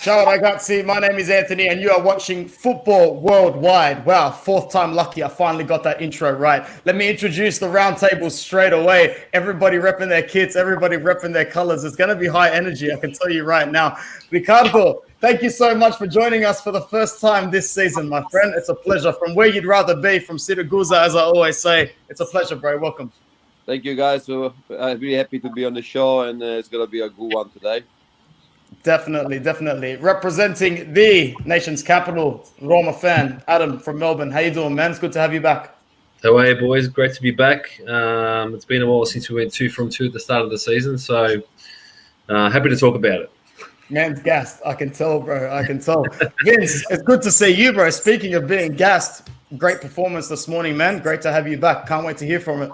Ciao ragazzi, my name is Anthony and you are watching Football Worldwide. Wow, fourth time lucky, I finally got that intro right. Let me introduce the roundtable straight away. Everybody repping their kits, everybody repping their colors. It's going to be high energy, I can tell you right now. Riccardo, thank you so much for joining us for the first time this season, my friend. It's a pleasure. From where you'd rather be, from Siragusa, as I always say. It's a pleasure, bro. Welcome. Thank you, guys. So I'm really happy to be on the show, and it's going to be a good one today. Definitely. Representing the nation's capital, Roma fan, Adam from Melbourne. How you doing, man? It's good to have you back. How are you, boys? Great to be back. It's been a while since we went 2 from 2 at the start of the season, so happy to talk about it. Man's gassed. I can tell, bro. I can tell. Vince, it's good to see you, bro. Speaking of being gassed, great performance this morning, man. Great to have you back. Can't wait to hear from it.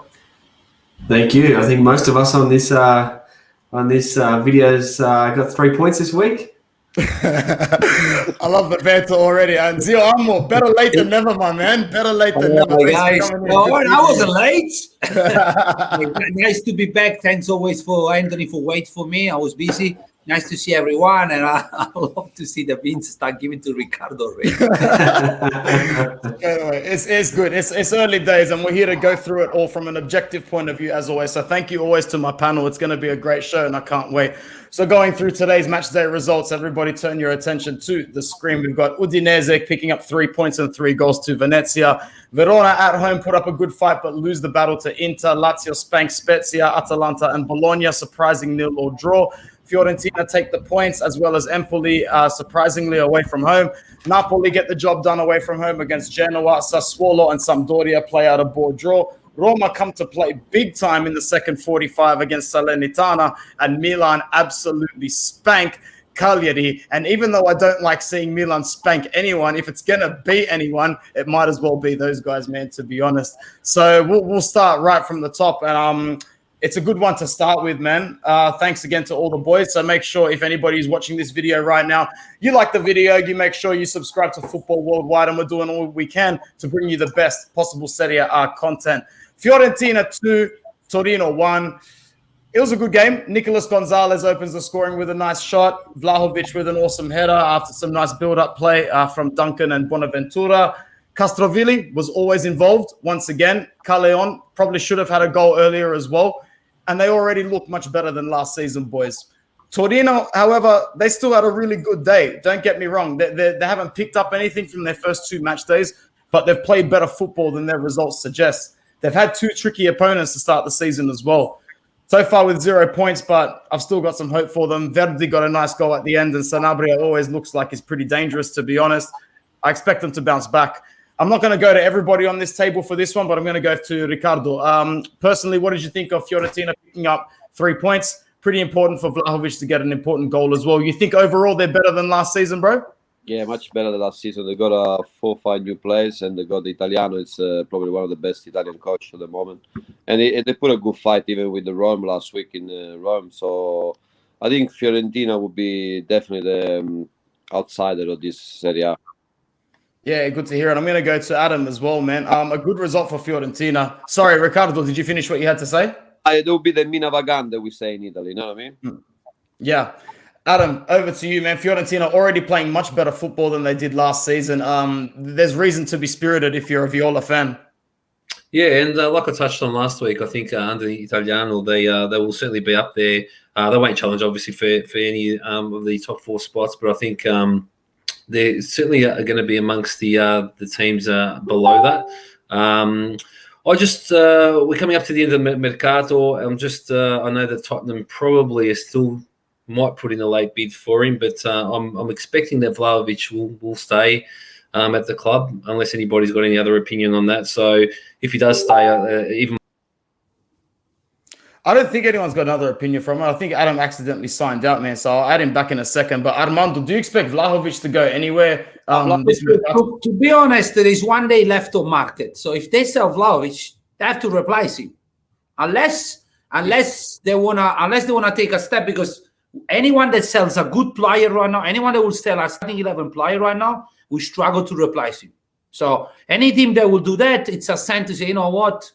Thank you. I think most of us on this video's got 3 points this week. I love the banter already. And Zio Amo, better late than never, my man. Better late than never. Guys. I wasn't late. Nice to be back. Thanks always for Anthony for waiting for me. I was busy. Nice to see everyone, and I love to see the beans start giving to Riccardo already. Anyway, it's good. It's early days, and we're here to go through it all from an objective point of view, as always. So thank you always to my panel. It's going to be a great show, and I can't wait. So going through today's match day results, everybody turn your attention to the screen. We've got Udinese picking up 3 points and 3 goals to Venezia. Verona at home put up a good fight, but lose the battle to Inter. Lazio spank Spezia, Atalanta and Bologna, surprising 0 or draw. Fiorentina take the points, as well as Empoli, surprisingly away from home. Napoli get the job done away from home against Genoa. Sassuolo and Sampdoria play out a board draw. Roma come to play big time in the second 45 against Salernitana, and Milan absolutely spank Cagliari. And even though I don't like seeing Milan spank anyone, if it's going to beat anyone, it might as well be those guys, man, to be honest. So we'll start right from the top. And it's a good one to start with, man. Thanks again to all the boys. So make sure if anybody is watching this video right now, you like the video, you make sure you subscribe to Football Worldwide, and we're doing all we can to bring you the best possible Serie A content. Fiorentina 2, Torino 1. It was a good game. Nicolas Gonzalez opens the scoring with a nice shot. Vlahovic with an awesome header after some nice build-up play from Duncan and Bonaventura. Castrovilli was always involved once again. Callejon probably should have had a goal earlier as well. And they already look much better than last season, boys. Torino, however, they still had a really good day. Don't get me wrong. They haven't picked up anything from their first 2 match days, but they've played better football than their results suggest. They've had 2 tricky opponents to start the season as well. So far with 0 points, but I've still got some hope for them. Verdi got a nice goal at the end, and Sanabria always looks like he's pretty dangerous, to be honest. I expect them to bounce back. I'm not going to go to everybody on this table for this one, but I'm going to go to Riccardo. Personally, what did you think of Fiorentina picking up 3 points? Pretty important for Vlahovic to get an important goal as well. You think overall they're better than last season, bro? Yeah, much better than last season. They got 4 or 5 new players, and they got the Italiano. It's probably one of the best Italian coaches at the moment. And they put a good fight even with the Rome last week in Rome. So I think Fiorentina would be definitely the outsider of this Serie A. Yeah, good to hear it. I'm going to go to Adam as well, man. A good result for Fiorentina. Sorry, Riccardo, did you finish what you had to say? It will be the Mina Vaganda, we say in Italy, you know what I mean? Yeah. Adam, over to you, man. Fiorentina already playing much better football than they did last season. There's reason to be spirited if you're a Viola fan. Yeah, and like I touched on last week, I think under the Italiano, they will certainly be up there. They won't challenge, obviously, for any of the top 4 spots, but I think they certainly are going to be amongst the teams below that. We're coming up to the end of the Mercato. I know that Tottenham probably is still might put in a late bid for him, but I'm expecting that Vlahovic will stay at the club, unless anybody's got any other opinion on that. So if he does stay, even I don't think anyone's got another opinion from it. I think Adam accidentally signed out, man. So I'll add him back in a second. But Armando, do you expect Vlahovic to go anywhere? To be honest, there is 1 day left on market. So if they sell Vlahovic, they have to replace him, unless they wanna take a step, because anyone that sells a good player right now, anyone that will sell a starting 11 player right now, will struggle to replace him. So any team that will do that, it's a sign to say, you know what,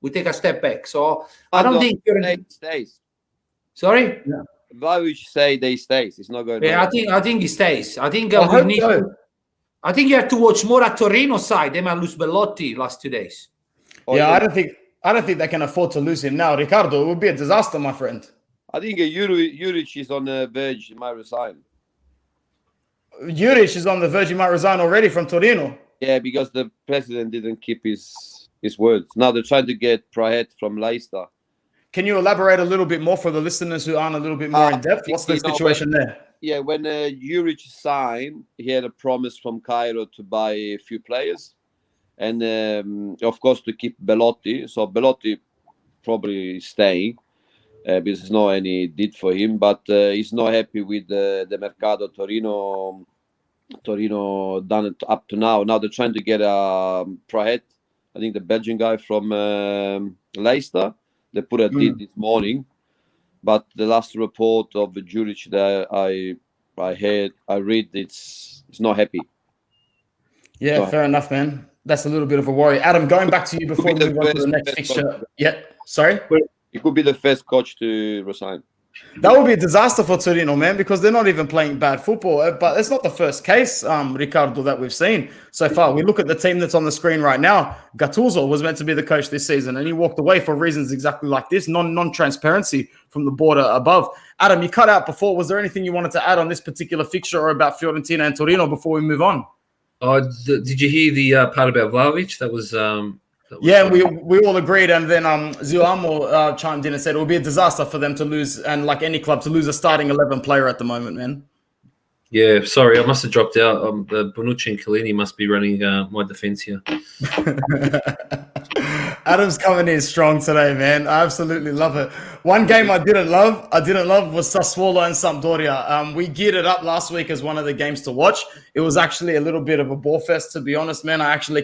we take a step back. So I don't think stays. Sorry? Yeah. Vlahovic say they stays. It's not going. Yeah, I think he stays. I think I we hope need. so. I think you have to watch more at Torino side. They might lose Belotti last 2 days. Yeah, I don't think they can afford to lose him now. Riccardo, it would be a disaster, my friend. I think Juric is on the verge. He might resign. Juric is on the verge. He might resign already from Torino. Yeah, because the president didn't keep his words. Now they're trying to get Praet from Leicester. Can you elaborate a little bit more for the listeners who aren't a little bit more in depth? What's the situation there? Yeah, when Juric signed, he had a promise from Cairo to buy a few players, and of course to keep Belotti. So Belotti probably staying because there's no any deed for him. But he's not happy with the Mercato Torino done it up to now. Now they're trying to get Praet, I think the Belgian guy from Leicester. They put a deed this morning. But the last report of the Juric that I read, it's not happy. Yeah, fair enough, man. That's a little bit of a worry. Adam, going back to you before we move on to the next fixture. Yeah, sorry? It could be the first coach to resign. That would be a disaster for Torino, man, because they're not even playing bad football. But it's not the first case, Riccardo, that we've seen so far. We look at the team that's on the screen right now. Gattuso was meant to be the coach this season, and he walked away for reasons exactly like this, non-transparency from the border above. Adam, you cut out before. Was there anything you wanted to add on this particular fixture or about Fiorentina and Torino before we move on? Did you hear the part about Vlahovic? That was yeah, we all agreed, and then Zuamo chimed in and said it would be a disaster for them to lose, and like any club, to lose a starting 11 player at the moment, man. Yeah, sorry, I must have dropped out. Bonucci and Chiellini must be running my defence here. Adam's coming in strong today, man. I absolutely love it. One game I didn't love was Sassuolo and Sampdoria. We geared it up last week as one of the games to watch. It was actually a little bit of a ball fest, to be honest, man. I actually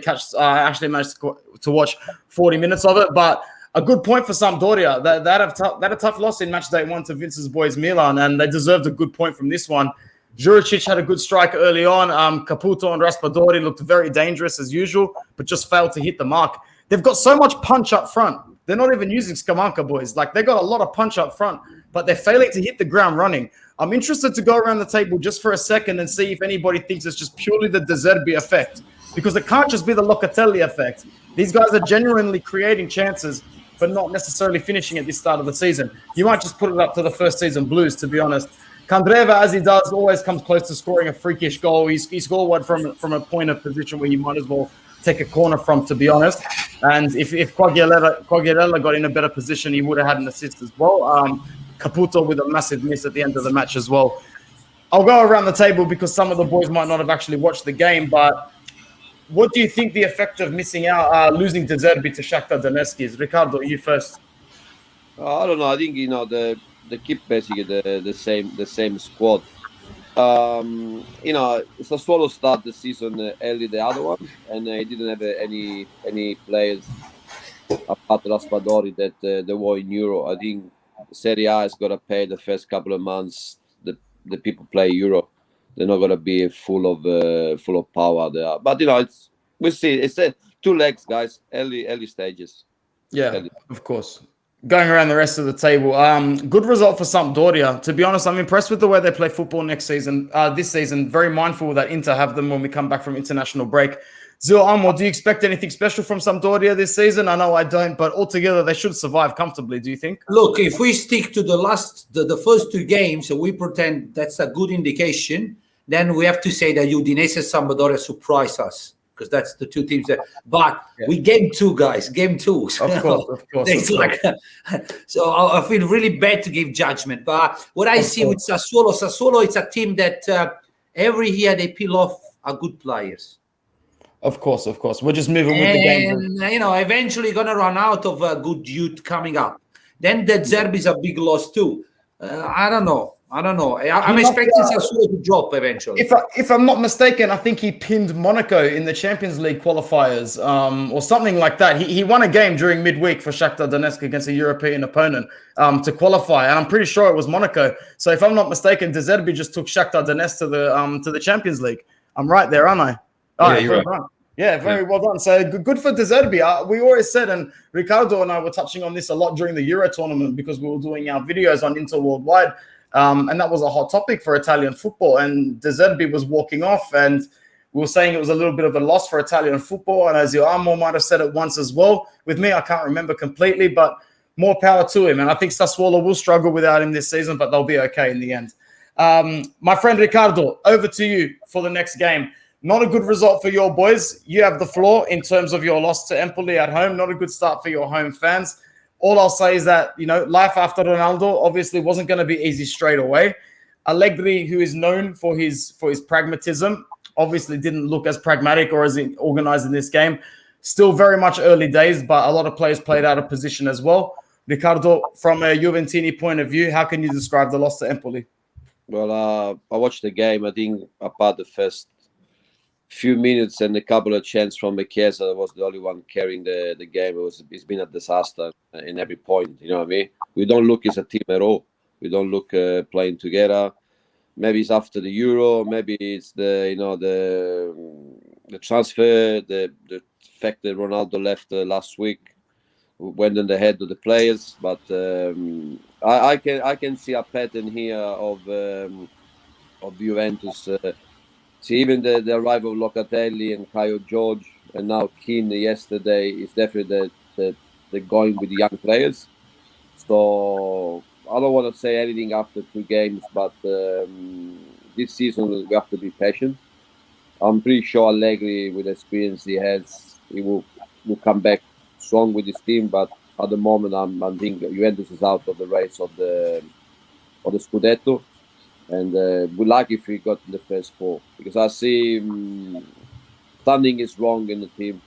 managed to watch 40 minutes of it, but a good point for Sampdoria. They had a tough loss in Matchday 1 to Vince's boys Milan, and they deserved a good point from this one. Juricic had a good strike early on. Caputo and Raspadori looked very dangerous as usual, but just failed to hit the mark. They've got so much punch up front. They're not even using Scamacca, boys. Like, they got a lot of punch up front, but they're failing to hit the ground running. I'm interested to go around the table just for a second and see if anybody thinks it's just purely the De Zerbi effect, because it can't just be the Locatelli effect. These guys are genuinely creating chances, but not necessarily finishing at this start of the season. You might just put it up to the first season blues, to be honest. Candreva, as he does, always comes close to scoring a freakish goal. He scored one from a point of position where you might as well take a corner from, to be honest. And if Quagliarella got in a better position, he would have had an assist as well. Caputo with a massive miss at the end of the match as well. I'll go around the table because some of the boys might not have actually watched the game, but what do you think the effect of missing out, losing De Zerbi to Shakhtar Donetsk is? Riccardo, you first. I don't know. I think they keep basically the same squad. Sassuolo started the season early, the other one, and he didn't have any players apart Raspadori that they were in Euro. I think Serie A has got to pay the first couple of months. The people play Euro. They're not going to be full of power there. But we'll see. It's 2 legs, guys. Early stages. Yeah, of course. Going around the rest of the table, good result for Sampdoria. To be honest, I'm impressed with the way they play football this season. Very mindful that Inter have them when we come back from international break. Zio, do you expect anything special from Sampdoria this season? I know I don't, but altogether they should survive comfortably. Do you think? Look, if we stick to the first 2 games and we pretend that's a good indication, then we have to say that Udinese and Sampdoria surprise us, because that's the 2 teams that. But we game 2, guys, game 2. So, of course. So I feel really bad to give judgment. But what I see with Sassuolo, it's a team that every year they peel off a good players. Of course. We're just moving with the game. And eventually going to run out of good youth coming up. Then De Zerbi is a big loss too. I don't know. I'm expecting Sassuolo to drop eventually. If I'm not mistaken, I think he pinned Monaco in the Champions League qualifiers or something like that. He won a game during midweek for Shakhtar Donetsk against a European opponent to qualify, and I'm pretty sure it was Monaco. So if I'm not mistaken, De Zerbi just took Shakhtar Donetsk to the Champions League. I'm right there, aren't I? Yeah, you're right. Yeah, very well done. So good for De Zerbi. We always said, and Riccardo and I were touching on this a lot during the Euro tournament because we were doing our videos on Inter Worldwide. And that was a hot topic for Italian football. And De Zerbi was walking off, and we were saying it was a little bit of a loss for Italian football. And as Armando might have said it once as well, with me, I can't remember completely, but more power to him. And I think Sassuolo will struggle without him this season, but they'll be okay in the end. My friend Riccardo, over to you for the next game. Not a good result for your boys. You have the floor in terms of your loss to Empoli at home. Not a good start for your home fans. All I'll say is that, life after Ronaldo obviously wasn't going to be easy straight away. Allegri, who is known for his pragmatism, obviously didn't look as pragmatic or as organized in this game. Still very much early days, but a lot of players played out of position as well. Riccardo, from a Juventini point of view, how can you describe the loss to Empoli? Well, I watched the game. I think apart the first few minutes and a couple of chances from Chiesa, I was the only one carrying the game. It's been a disaster in every point. You know what I mean? We don't look as a team at all. We don't look playing together. Maybe it's after the Euro. Maybe it's the transfer. The fact that Ronaldo left last week went in the head of the players. But I can see a pattern here of Juventus. See, even the arrival of Locatelli and Caio George and now Keane yesterday is definitely they're going with the young players. So I don't want to say anything after 2 games, but this season we have to be patient. I'm pretty sure Allegri, with the experience he has, he will come back strong with his team. But at the moment, I think Juventus is out of the race of the Scudetto. And we're lucky if we got in the first 4, because I see something is wrong in the team.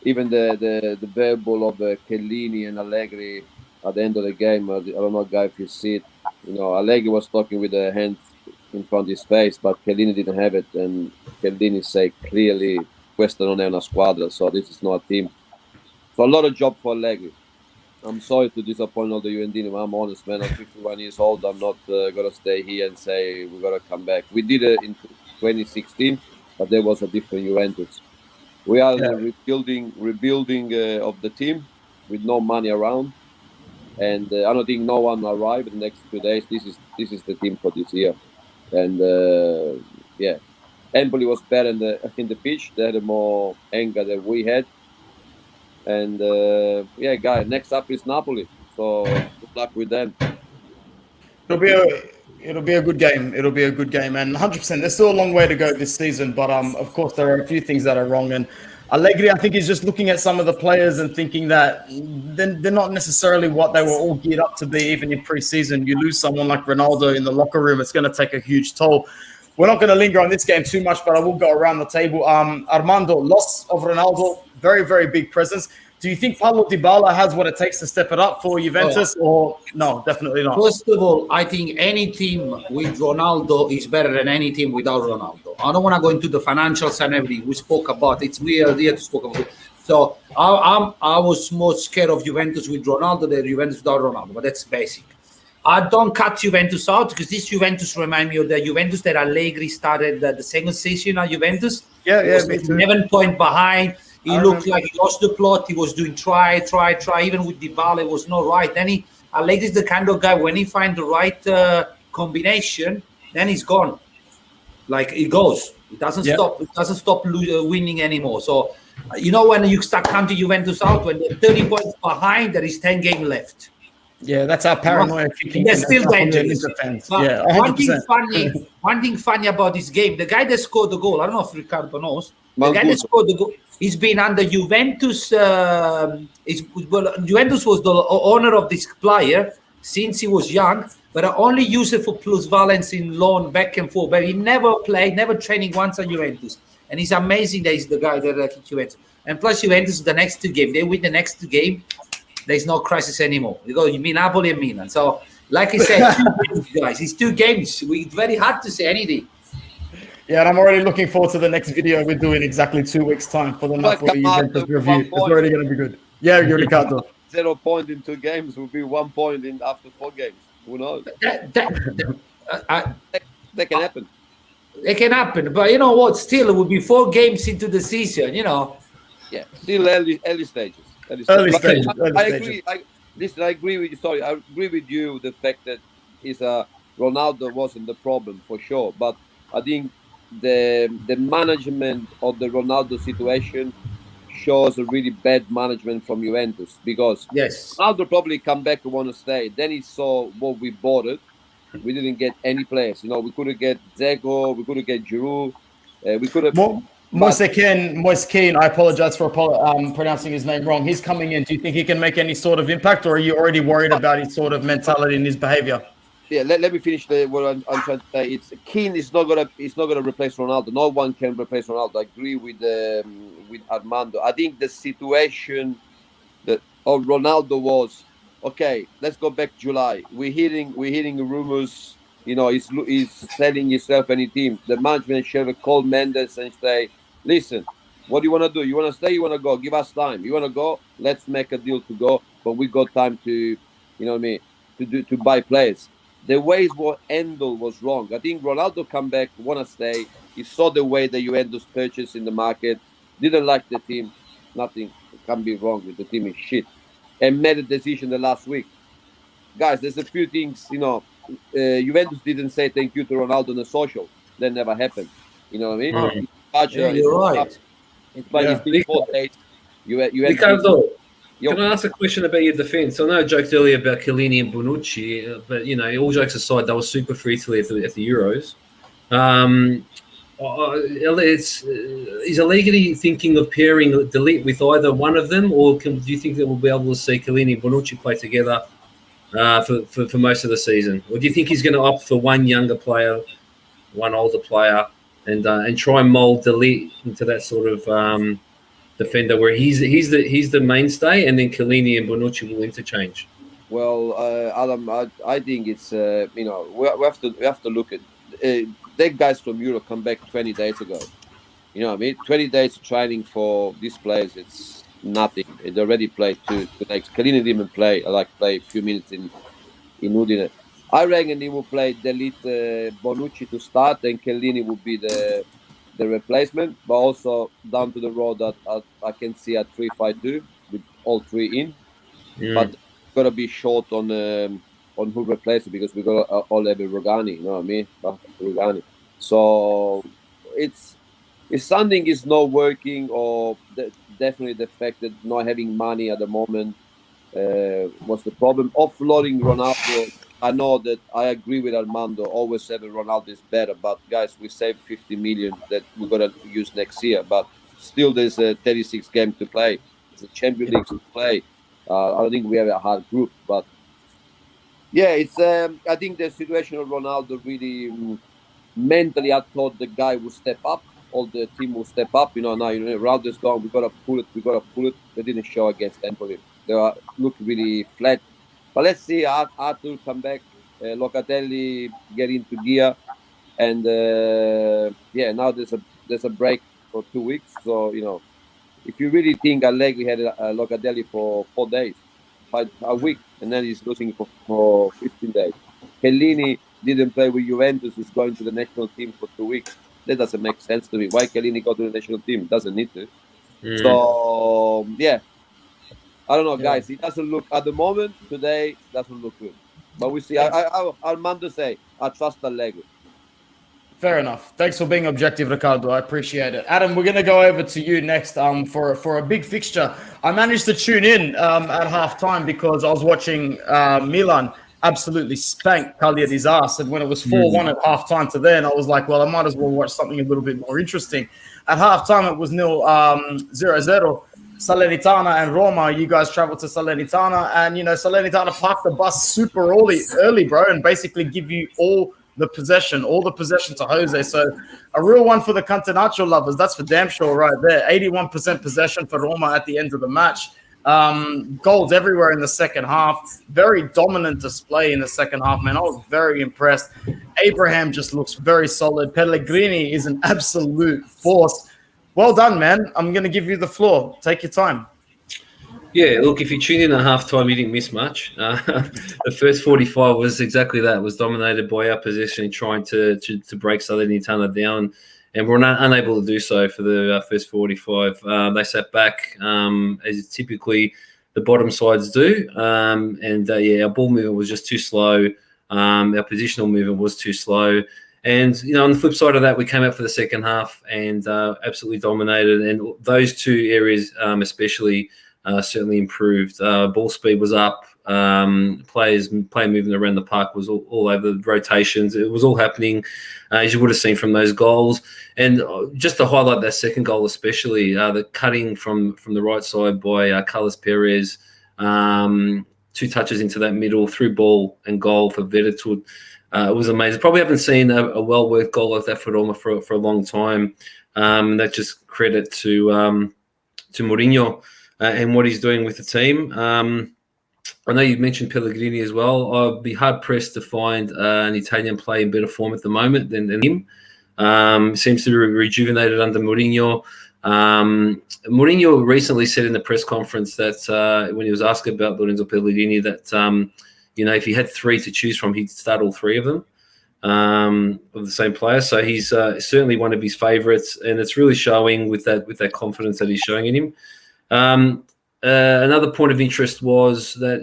Even the verbal of Chiellini and Allegri at the end of the game, I don't know, guy, if you see it. Allegri was talking with the hand in front of his face, but Chiellini didn't have it. And Chiellini said clearly, questa non è una squadra, so this is not a team. So a lot of job for Allegri. I'm sorry to disappoint all the Juventini, but I'm honest, man. I'm 51 years old. I'm not going to stay here and say we're going to come back. We did it in 2016, but there was a different Juventus. We are rebuilding of the team with no money around. And I don't think no one arrived in the next 2 days. This is the team for this year. And, Empoli was better in the pitch. They had more anger than we had. And guys, next up is Napoli. So good luck with them. It'll be a good game. It'll be a good game, and 100%. There's still a long way to go this season, but of course there are a few things that are wrong. And Allegri, I think, is just looking at some of the players and thinking that they're not necessarily what they were all geared up to be. Even in pre-season, you lose someone like Ronaldo in the locker room, it's going to take a huge toll. We're not going to linger on this game too much, but I will go around the table. Armando, loss of Ronaldo, very, very big presence. Do you think Paulo Dybala has what it takes to step it up for Juventus, or no? Definitely not. First of all, I think any team with Ronaldo is better than any team without Ronaldo. I don't want to go into the financials and everything we spoke about. It's weird here to speak about it. So I was more scared of Juventus with Ronaldo than Juventus without Ronaldo, but that's basic. I don't cut Juventus out because this Juventus remind me of the Juventus that Allegri started the second season at Juventus. Yeah, me too. 11 points behind. He looked like he lost the plot. He was doing try. Even with Dybala, it was not right. Then Allegri is the kind of guy, when he finds the right combination, then he's gone. Like, he goes. It doesn't stop. It doesn't stop winning anymore. So, when you start counting Juventus out, when they're 30 points behind, there is 10 games left. Yeah, that's how paranoid. They're still dangerous. Yeah, 100%. One thing funny about this game, the guy that scored the goal, I don't know if Riccardo knows, the guy that scored the goal, he's been under Juventus. Juventus was the owner of this player since he was young, but I only use it for plusvalence in loan back and forth. But he never played, never training once at Juventus. And it's amazing that he's the guy that kicked Juventus. And plus Juventus, the next 2 games, they win the next 2 games. There's no crisis anymore. You mean Napoli and Milan. So, like I said, 2 games, guys. It's 2 games. It's very hard to say anything. Yeah, and I'm already looking forward to the next video we're doing exactly 2 weeks' time for the Napoli Juventus review. It's already going to be good. Yeah, Riccardo. 0 point in 2 games will be 1 point in after 4 games. Who knows? That can happen. It can happen, but you know what? Still, it will be 4 games into the season. Yeah, still early stages. Early stages. I agree. listen, I agree with you. Sorry, I agree with you. The fact that Ronaldo wasn't the problem for sure, but I think the management of the Ronaldo situation shows a really bad management from Juventus, because Yes. Ronaldo probably come back and want to stay. Then he saw what we bought it. We didn't get any players. We couldn't get Dzeko. We couldn't get Giroud. We could have. Moise Kean, I apologize for pronouncing his name wrong. He's coming in. Do you think he can make any sort of impact, or are you already worried about his sort of mentality and his behavior? Yeah, let me finish what I'm trying to say. It's Keane is not gonna replace Ronaldo. No one can replace Ronaldo. I agree with Armando. I think the situation that of Ronaldo was okay. Let's go back July. We're hearing rumors. He's selling himself any team. The management should call Mendes and say, "Listen, what do you want to do? You want to stay? You want to go? Give us time. You want to go? Let's make a deal to go. But we got time to, to buy players." The ways what handled was wrong. I think Ronaldo come back, want to stay. He saw the way the Juventus purchased in the market, didn't like the team. Nothing can be wrong with the team is shit, and made a decision the last week. Guys, there's a few things. Juventus didn't say thank you to Ronaldo on the social. That never happened. You know what I mean? Yeah, you're right. But it's been 4 days. Riccardo, can I ask a question about your defence? I know I joked earlier about Chiellini and Bonucci, but all jokes aside, they were super for Italy at the Euros. Is Allegri thinking of pairing Delete with either one of them, or do you think that we'll be able to see Chiellini and Bonucci play together for most of the season, or do you think he's going to opt for one younger player, one older player, and try and mould Delete into that sort of defender where he's the mainstay, and then Chiellini and Bonucci will interchange? Well, Adam, I think it's we have to look at that guys from Europe come back 20 days ago. You know what I mean? 20 days training for these players, it's nothing. They already played two legs. Chiellini didn't play. Play a few minutes in Udine. I reckon he will play Delete Bonucci to start, and Chiellini will be the replacement, but also down to the road that I can see a 3-5-2 with all three in. But gotta be short on who replaces it, because we got all have Rogani, you know what I mean? Rogani. So it's if something is not working, or definitely the fact that not having money at the moment was the problem. Offloading Ronaldo, I know that I agree with Armando. Always said that Ronaldo is better, but guys, we saved 50 million that we're gonna use next year. But still, there's a 36 game to play. There's a Champions League to play. I don't think we have a hard group, but yeah, it's. I think the situation of Ronaldo really mentally. I thought the guy would step up, all the team will step up. Now Ronaldo's gone. We gotta pull it. They didn't show against Empoli. They look really flat. But let's see. Arthur come back. Locatelli get into gear, and now there's a break for 2 weeks. So if you really think Allegri had Locatelli for 4 days, a week, and then he's losing for 15 days. Chiellini didn't play with Juventus. He's going to the national team for 2 weeks. That doesn't make sense to me. Why Chiellini go to the national team? Doesn't need to. So I don't know, guys. It doesn't look at the moment today. Doesn't look good, but we see. Armando say I trust Allegri. Fair enough. Thanks for being objective, Riccardo. I appreciate it. Adam, we're going to go over to you next for a big fixture. I managed to tune in at halftime because I was watching Milan absolutely spank Cagliari's ass, and when it was 4-1 at halftime to then, I was like, well, I might as well watch something a little bit more interesting. At halftime, it was 0-0. Salernitana and Roma, you guys traveled to Salernitana, and Salernitana parked the bus super early, bro, and basically give you all the possession to Jose. So a real one for the Catenaccio lovers. That's for damn sure right there. 81% possession for Roma at the end of the match. Goals everywhere in the second half. Very dominant display in the second half, man. I was very impressed. Abraham just looks very solid. Pellegrini is an absolute force. Well done, man. I'm going to give you the floor. Take your time. Yeah, look, if you tune in at halftime, you didn't miss much. The first 45 was exactly that. It was dominated by our position, trying to break Salernitana down, and we're unable to do so for the first 45. They sat back, as typically the bottom sides do. Our ball movement was just too slow. Our positional movement was too slow. And, on the flip side of that, we came out for the second half and absolutely dominated. And those two areas especially certainly improved. Ball speed was up. Player movement around the park was all over the rotations. It was all happening, as you would have seen from those goals. And just to highlight that second goal especially, the cutting from the right side by Carlos Perez, 2 touches into that middle, through ball and goal for Veretout. It was amazing. Probably haven't seen a well-worked goal like that for Roma for a long time. That's just credit to Mourinho and what he's doing with the team. I know you mentioned Pellegrini as well. I'd be hard-pressed to find an Italian player in better form at the moment than him. Seems to be rejuvenated under Mourinho. Mourinho recently said in the press conference that when he was asked about Lorenzo Pellegrini that, if he had 3 to choose from, he'd start all 3 of them of the same player. So he's certainly one of his favourites, and it's really showing with that confidence that he's showing in him. Another point of interest was that,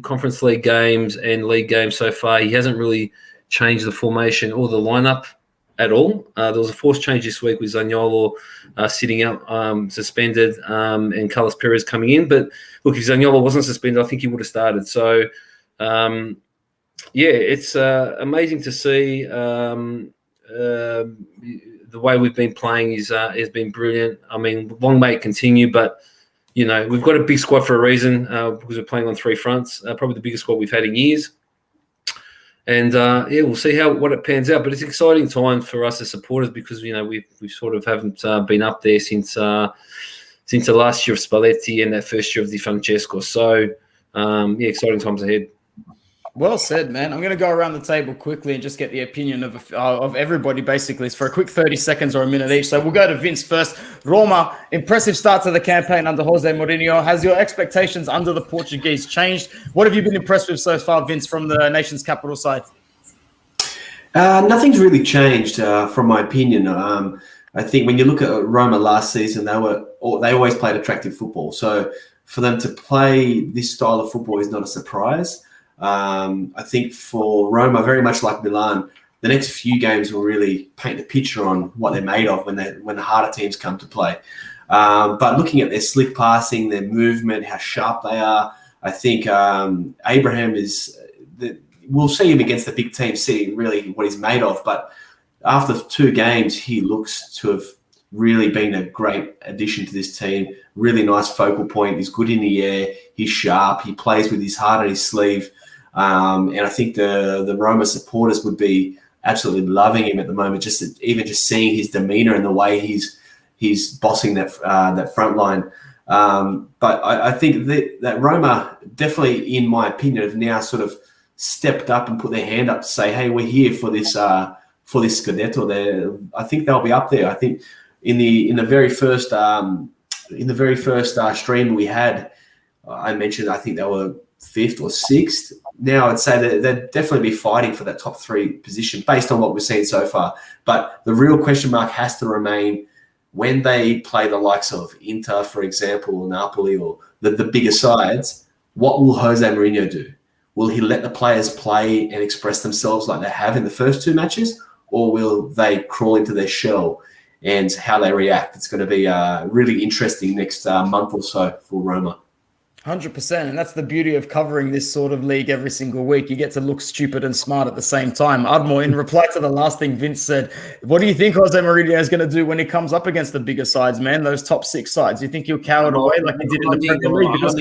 Conference League games and league games so far, he hasn't really changed the formation or the lineup at all. There was a forced change this week with Zaniolo sitting out suspended and Carlos Perez coming in. But look, if Zaniolo wasn't suspended, I think he would have started. So, it's amazing to see. The way we've been playing has been brilliant. I mean, long may it continue, but we've got a big squad for a reason because we're playing on 3 fronts. Probably the biggest squad we've had in years. And we'll see what it pans out. But it's exciting time for us as supporters because we sort of haven't been up there since the last year of Spalletti and that first year of Di Francesco. So exciting times ahead. Well said, man. I'm going to go around the table quickly and just get the opinion of everybody, basically. It's for a quick 30 seconds or a minute each. So we'll go to Vince first. Roma, impressive start to the campaign under Jose Mourinho. Has your expectations under the Portuguese changed? What have you been impressed with so far, Vince, from the nation's capital side? Nothing's really changed, from my opinion. I think when you look at Roma last season, they always played attractive football. So for them to play this style of football is not a surprise. I think for Roma, very much like Milan, the next few games will really paint a picture on what they're made of when the harder teams come to play. But looking at their slick passing, their movement, how sharp they are, I think Abraham we'll see him against the big team, see really what he's made of. But after 2 games, he looks to have really been a great addition to this team. Really nice focal point. He's good in the air. He's sharp. He plays with his heart on his sleeve. And I think the Roma supporters would be absolutely loving him at the moment. Just seeing his demeanor and the way he's bossing that front line. But I think that Roma definitely, in my opinion, have now sort of stepped up and put their hand up to say, "Hey, we're here for this Scudetto." I think they'll be up there. I think in the very first stream we had, I mentioned I think they were 5th or 6th. Now I'd say that they'd definitely be fighting for that top 3 position based on what we've seen so far. But the real question mark has to remain when they play the likes of Inter, for example, or Napoli, or the bigger sides. What will Jose Mourinho do? Will he let the players play and express themselves like they have in the first 2 matches, or will they crawl into their shell? And how they react, it's going to be really interesting next month or so for Roma. 100%, and that's the beauty of covering this sort of league every single week. You get to look stupid and smart at the same time. Admo, in reply to the last thing Vince said, what do you think Jose Mourinho is going to do when he comes up against the bigger sides, man? Those top 6 sides. Do you think he'll cower it away like he did in the Premier League? Because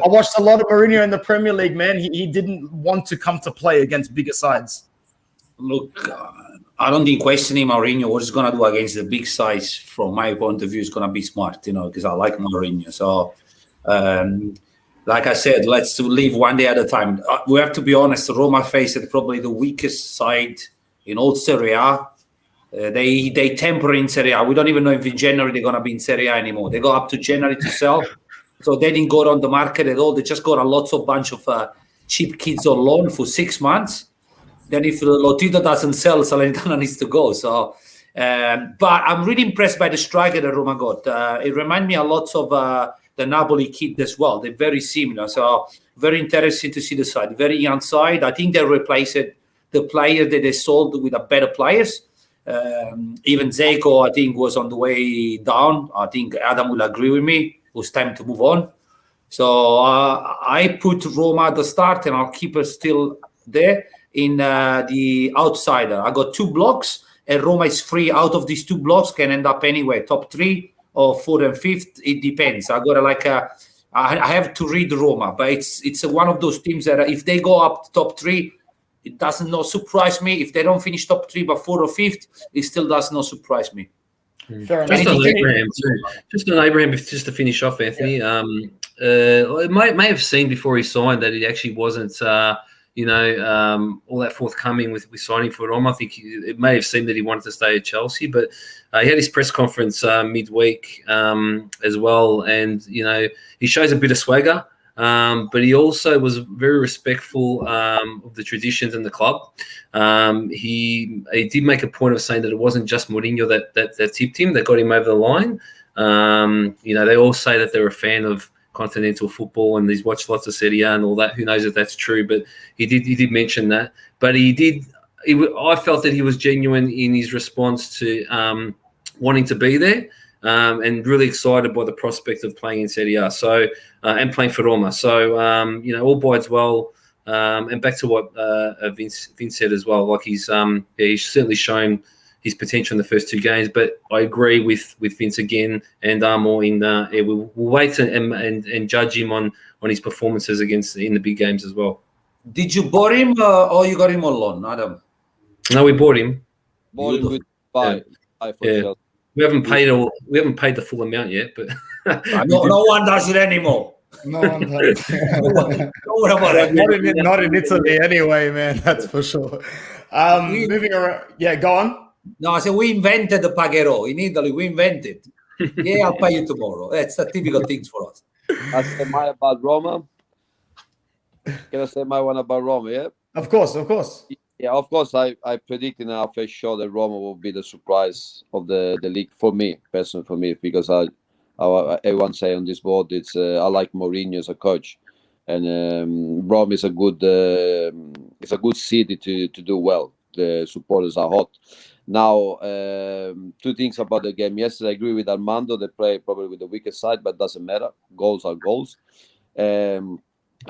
I watched a lot of Mourinho in the Premier League, man. He didn't want to come to play against bigger sides. Look, I don't think questioning Mourinho, what he's going to do against the big sides, from my point of view, is going to be smart, because I like Mourinho. So, like I said, let's live one day at a time. We have to be honest, Roma faced probably the weakest side in all Serie A. They temper in Serie A. We don't even know if in January they're going to be in Serie A anymore. They go up to January to sell. So they didn't go on the market at all. They just got a bunch of cheap kids on loan for 6 months. Then if Lotito doesn't sell, Salernitana needs to go. So, but I'm really impressed by the striker that Roma got. It reminds me a lot of the Napoli kid as well. They're very similar. So very interesting to see the side. Very young side. I think they replaced the player that they sold with a better players. Even Zeko, I think, was on the way down. I think Adam will agree with me. It was time to move on. So I put Roma at the start, and I'll keep her still there in the outsider. I got 2 blocks, and Roma is free out of these 2 blocks. Can end up anywhere, top 3 or 4th and 5th. It depends. I got I have to read Roma, but it's one of those teams that if they go up top 3, it doesn't not surprise me. If they don't finish top 3 but 4th or 5th, it still does not surprise me. Fair enough. Just on Abraham, too. Just on Abraham, just to finish off, Anthony. Yeah. It may have seen before he signed that he actually wasn't, all that forthcoming with signing for Roma. I think it may have seemed that he wanted to stay at Chelsea, but he had his press conference midweek as well, and he shows a bit of swagger. But he also was very respectful of the traditions in the club. He did make a point of saying that it wasn't just Mourinho that tipped him, that got him over the line. They all say that they're a fan of continental football and he's watched lots of Serie A and all that. Who knows if that's true? But he did mention that. But I felt that he was genuine in his response to wanting to be there. And really excited by the prospect of playing in Serie A, and playing for Roma. So, all bodes well. And back to what Vince said as well, like he's certainly shown his potential in the first 2 games. But I agree with Vince again, and more in we'll wait and judge him on his performances in the big games as well. Did you bought him or you got him on loan, Adam? No, we bought him. Bought him with 5. Yeah. We haven't paid the full amount yet, but no one does it anymore. No one does. Don't not in Italy anyway, man. That's for sure. Moving around. Yeah, go on. No, I said we invented the Pagherò in Italy. We invented. Yeah, I'll pay you tomorrow. That's the typical things for us. I said my about Roma. Can I say my one about Roma? Yeah. Of course. Yeah, of course. I predict in our first show that Roma will be the surprise of the league for me, personally, because everyone say on this board I like Mourinho as a coach, and Roma is a good city to do well. The supporters are hot. Now, 2 things about the game. Yesterday, I agree with Armando. They play probably with the weakest side, but it doesn't matter. Goals are goals. I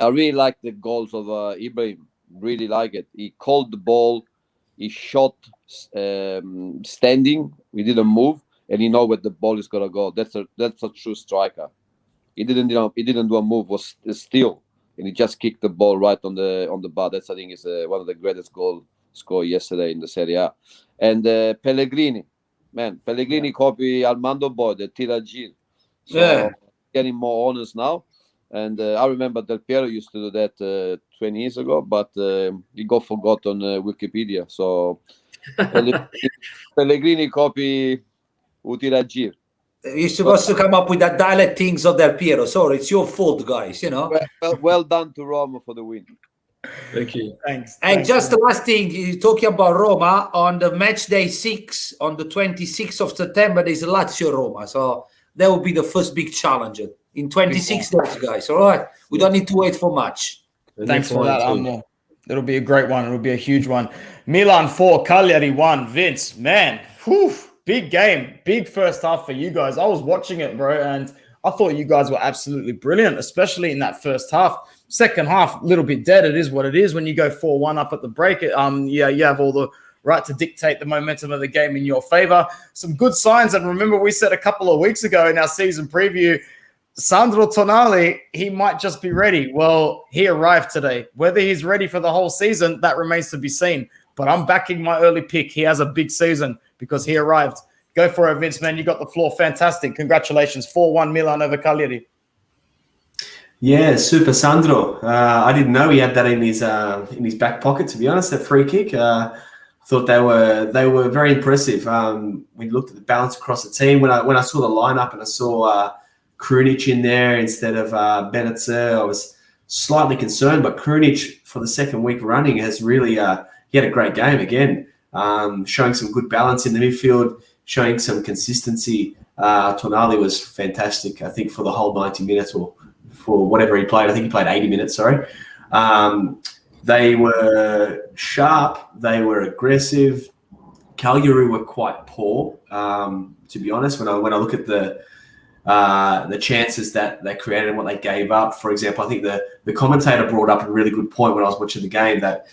really like the goals of Ibrahim. Really like it. He called the ball. He shot standing. We didn't move, and he know where the ball is gonna go. That's a true striker. He didn't do a move. Was still, and he just kicked the ball right on the bar. That's, I think, is one of the greatest goal score yesterday in the Serie A. And Pellegrini copy Armando boy, the Tiragir. So getting more honest now. And I remember Del Piero used to do that 20 years ago, but he got forgot on Wikipedia. So Pellegrini copy Utiragir. You're supposed to come up with that dialect things of Del Piero. Sorry, it's your fault, guys. Well done to Roma for the win. Thank you. Thanks. And just the last thing, you're talking about Roma on the match day 6 on the 26th of September. There's Lazio Roma, so that will be the first big challenger. In 26 days, guys. All right. We don't need to wait for much. Thanks for that, Armando. It'll be a great one. It'll be a huge one. Milan 4, Cagliari 1. Vince, man, big game. Big first half for you guys. I was watching it, bro, and I thought you guys were absolutely brilliant, especially in that first half. Second half, a little bit dead. It is what it is. When you go 4-1 up at the break, you have all the right to dictate the momentum of the game in your favor. Some good signs. And remember, we said a couple of weeks ago in our season preview, Sandro Tonali, he might just be ready. Well, he arrived today. Whether he's ready for the whole season, that remains to be seen. But I'm backing my early pick. He has a big season because he arrived. Go for it, Vince, man. You got the floor. Fantastic. Congratulations. 4-1 Milan over Cagliari. Yeah, super Sandro. I didn't know he had that in his back pocket, to be honest, that free kick. I thought they were very impressive. We looked at the balance across the team. When I saw the lineup and I saw Krunic in there instead of Benetzer, I was slightly concerned, but Krunic for the second week running has really he had a great game again, showing some good balance in the midfield, showing some consistency Tonali was fantastic, I think, for the whole 90 minutes or for whatever he played. I think he played 80 minutes, sorry. They were sharp. They were aggressive. Cagliari were quite poor, to be honest. When I look at the chances that they created and what they gave up, for example, I think the commentator brought up a really good point when I was watching the game that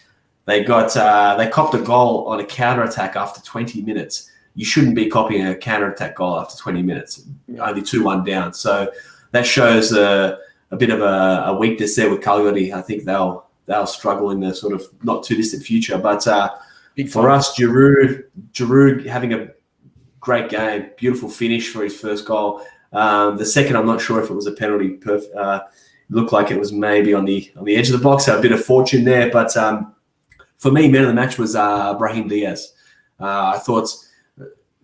they copped a goal on a counter-attack after 20 minutes. You shouldn't be copying a counter-attack goal after 20 minutes, only 2-1 down. So that shows a bit of a weakness there with Cagliari. I think they'll struggle in the sort of not too distant future. But for us, Giroud having a great game, beautiful finish for his first goal. The second, I'm not sure if it was a penalty. Looked like it was maybe on the edge of the box. So a bit of fortune there. But for me, man of the match was Brahim Diaz. I thought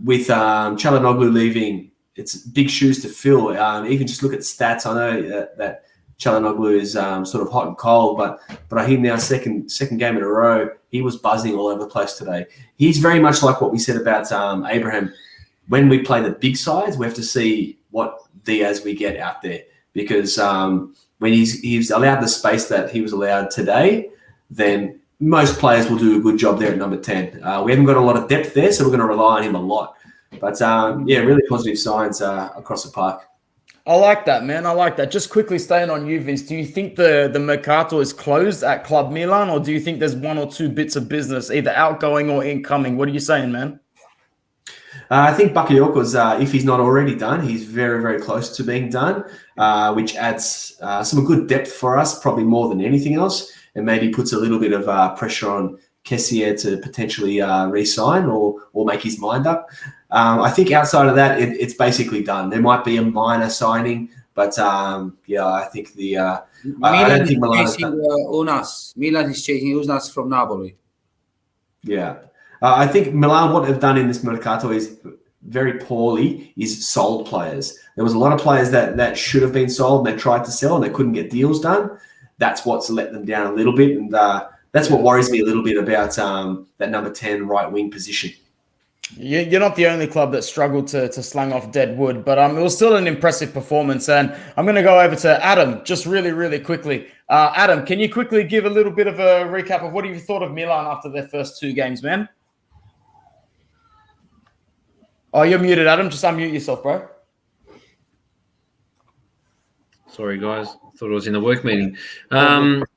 with Çalhanoğlu leaving, it's big shoes to fill. Even just look at the stats. I know that Çalhanoğlu is sort of hot and cold, but Brahim now second game in a row, he was buzzing all over the place today. He's very much like what we said about Abraham. When we play the big sides, we have to see what Diaz we get out there, because when he's allowed the space that he was allowed today, then most players will do a good job there at number 10. We haven't got a lot of depth there, so we're going to rely on him a lot. But really positive signs across the park. I like that, man. I like that. Just quickly staying on you, Vince, do you think the Mercato is closed at Club Milan, or do you think there's one or two bits of business, either outgoing or incoming? What are you saying, man? I think Bakayoko's, if he's not already done, he's very, very close to being done, which adds some good depth for us, probably more than anything else, and maybe puts a little bit of pressure on Kessier to potentially re-sign or make his mind up. I think outside of that, it's basically done. There might be a minor signing, but I think Milan is chasing Unas. Milan is chasing Unas from Napoli. Yeah. I think Milan, what they've done in this Mercato is very poorly, is sold players. There was a lot of players that should have been sold and they tried to sell and they couldn't get deals done. That's what's let them down a little bit. And that's what worries me a little bit about that number 10 right wing position. You're not the only club that struggled to slang off dead wood, but it was still an impressive performance. And I'm going to go over to Adam just really, really quickly. Adam, can you quickly give a little bit of a recap of what you thought of Milan after their first two games, man? Oh, you're muted, Adam. Just unmute yourself, bro. Sorry, guys. Thought I was in a work meeting. Solid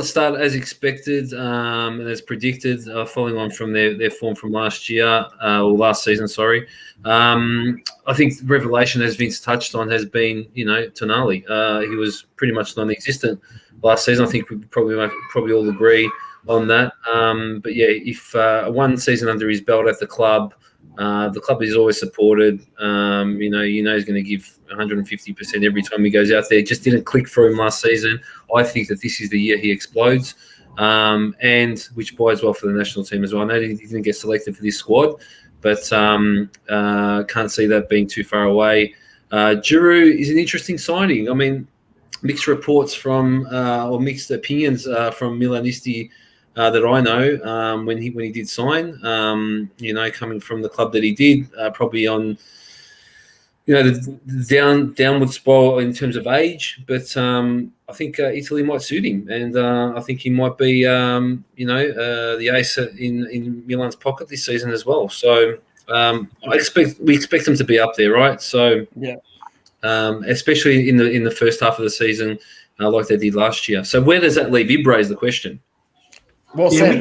start as expected and as predicted, following on from their form from last year, or last season, sorry. I think the revelation, as Vince touched on, has been, Tonali. He was pretty much non-existent last season. I think we probably all agree on that. But yeah, if one season under his belt at the club is always supported. He's going to give 150% every time he goes out there. It just didn't click for him last season. I think that this is the year he explodes, and which bodes well for the national team as well. I know he didn't get selected for this squad, but can't see that being too far away. Giroud is an interesting signing. I mean, mixed reports or mixed opinions from Milanisti that I know when he did sign, coming from the club that he did, probably on the downward spiral in terms of age, but I think Italy might suit him, and I think he might be the ace in Milan's pocket this season as well. So we expect him to be up there, right? So yeah, especially in the first half of the season, like they did last year. So where does that leave Ibra is the question. Well, sorry,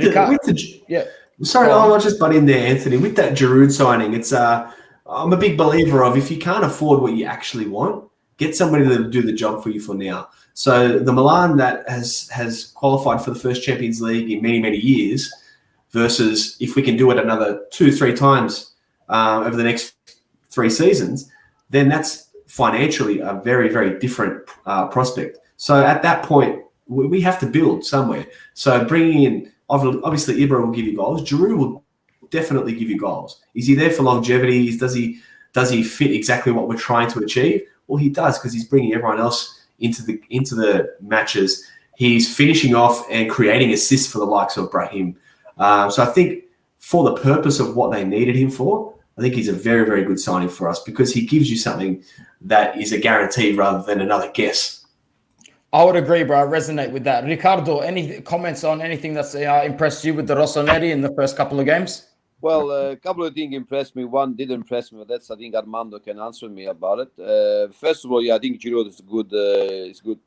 I'll just butt in there, Anthony. With that Giroud signing, it's I'm a big believer of, if you can't afford what you actually want, get somebody to do the job for you for now. So the Milan that has qualified for the first Champions League in many, many years, versus if we can do it another 2-3 times over the next 3 seasons, then that's financially a very, very different prospect. So at that point, we have to build somewhere. So bringing in, obviously, Ibra will give you goals. Giroud will definitely give you goals. Is he there for longevity? Does he fit exactly what we're trying to achieve? Well, he does, because he's bringing everyone else into the matches. He's finishing off and creating assists for the likes of Brahim. So I think for the purpose of what they needed him for, I think he's a very, very good signing for us because he gives you something that is a guarantee rather than another guess. I would agree, bro. I resonate with that. Riccardo, any comments on anything that's impressed you with the Rossoneri in the first couple of games? Well, a couple of things impressed me. One did impress me, but that's I think Armando can answer me about it. First of all, I think Giroud is good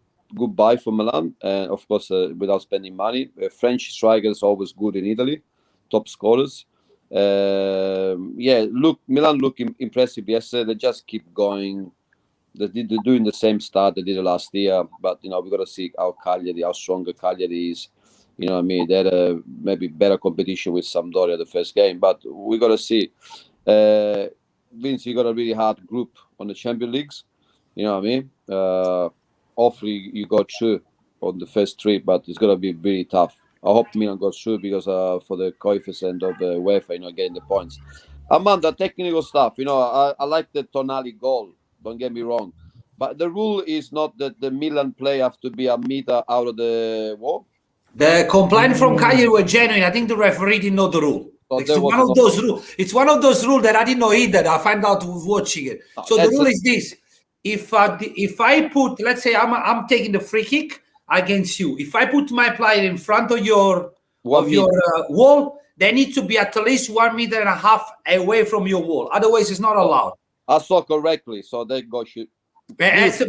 buy for Milan, and of course without spending money. French strikers always good in Italy, top scorers. Milan look impressive yesterday. They just keep going. They're doing the same start they did last year, but we got to see how stronger Cagliari is. You know what I mean? They had maybe better competition with Sampdoria the first game, but we got to see. Vince, you got a really hard group on the Champions Leagues. You know what I mean? Hopefully you got through on the first three, but it's going to be really tough. I hope Milan goes through because for the coefficient of the UEFA, getting the points. Armando, technical stuff. I like the Tonali goal. Don't get me wrong, but the rule is not that the Milan player have to be a meter out of the wall. The complaint from Cagliari were genuine. I think the referee didn't know the rule. So it's one of those rules. It's one of those rules that I didn't know either. I found out watching it. So the rule is this: if I put, let's say I'm taking the free kick against you. If I put my player in front of your wall, they need to be at least 1.5 meters away from your wall. Otherwise, it's not allowed. I saw correctly, so they go shoot. Bro, if they